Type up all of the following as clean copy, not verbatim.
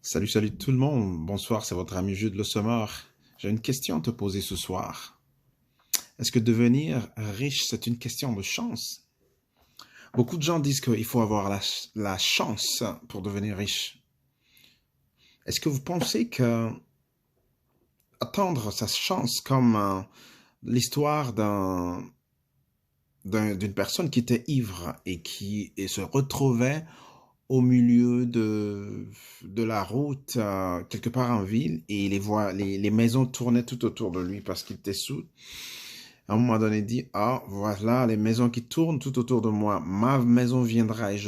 Salut, salut tout le monde. Bonsoir, c'est votre ami Jude Le Sommeur. J'ai une question à te poser ce soir. Est-ce que devenir riche, c'est une question de chance? Beaucoup de gens disent qu'il faut avoir la chance pour devenir riche. Est-ce que vous pensez que attendre sa chance comme l'histoire d'une personne qui était ivre et se retrouvait au milieu de la route, quelque part en ville, et les maisons tournaient tout autour de lui parce qu'il était sous. À un moment donné, il dit, ah, voilà les maisons qui tournent tout autour de moi. Ma maison viendra et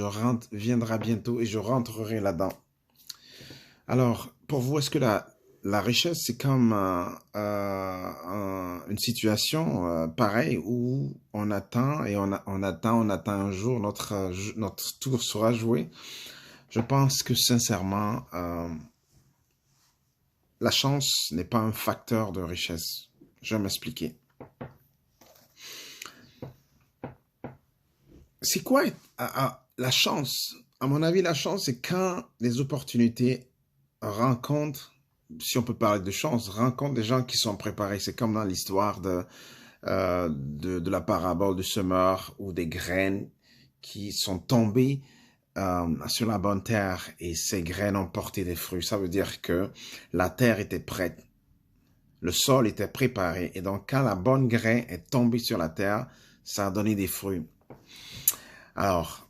viendra bientôt et je rentrerai là-dedans. Alors, pour vous, est-ce que la richesse, c'est comme une situation pareille où on attend et on attend un jour, notre tour sera joué? Je pense que sincèrement, la chance n'est pas un facteur de richesse. Je vais m'expliquer. C'est quoi la chance? À mon avis, la chance, c'est quand les opportunités rencontrent, si on peut parler de chance, rencontrent des gens qui sont préparés. C'est comme dans l'histoire de la parabole du semeur ou des graines qui sont tombées sur la bonne terre et ces graines ont porté des fruits. Ça veut dire que la terre était prête, le sol était préparé et donc quand la bonne graine est tombée sur la terre, ça a donné des fruits. Alors,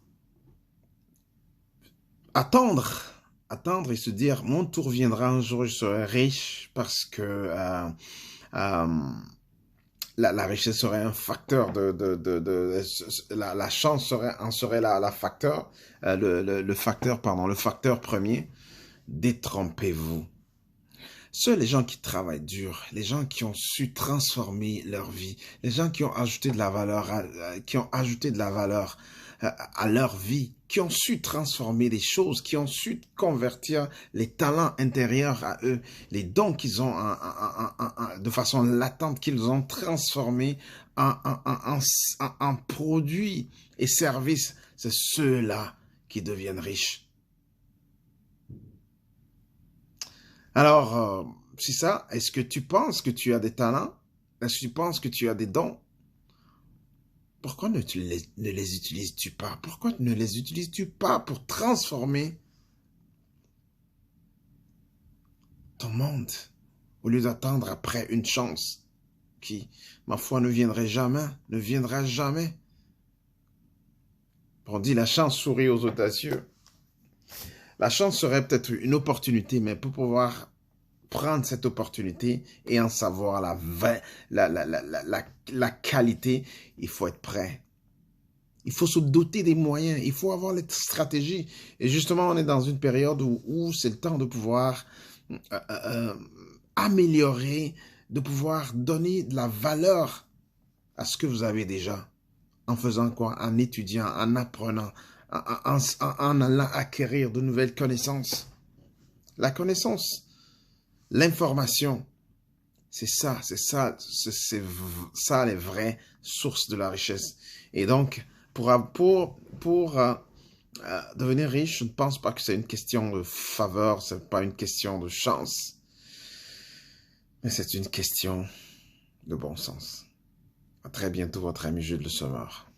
attendre, attendre et se dire mon tour viendra un jour, je serai riche parce que euh, la richesse serait un facteur la chance en serait la facteur, le facteur premier. Détrompez-vous. Seuls les gens qui travaillent dur, les gens qui ont su transformer leur vie, les gens qui ont ajouté de la valeur, à leur vie, qui ont su transformer les choses, qui ont su convertir les talents intérieurs à eux, les dons qu'ils ont de façon latente, qu'ils ont transformés en produits et services. C'est ceux-là qui deviennent riches. Alors, c'est ça. Est-ce que tu penses que tu as des talents? Est-ce que tu penses que tu as des dons? Pourquoi ne les utilises-tu pas? Pourquoi ne les utilises-tu pas pour transformer ton monde au lieu d'attendre après une chance qui, ma foi, ne viendrait jamais, ne viendra jamais? On dit la chance sourit aux audacieux. La chance serait peut-être une opportunité, mais pour pouvoir prendre cette opportunité et en savoir la qualité, il faut être prêt. Il faut se doter des moyens, il faut avoir les stratégies. Et justement, on est dans une période où c'est le temps de pouvoir améliorer, de pouvoir donner de la valeur à ce que vous avez déjà. En faisant quoi? En étudiant, en apprenant, en allant acquérir de nouvelles connaissances. La connaissance, l'information, c'est ça les vraies sources de la richesse. Et donc, pour devenir riche, je ne pense pas que c'est une question de faveur, c'est pas une question de chance, mais c'est une question de bon sens. À très bientôt, votre ami Jules Le Sauveur.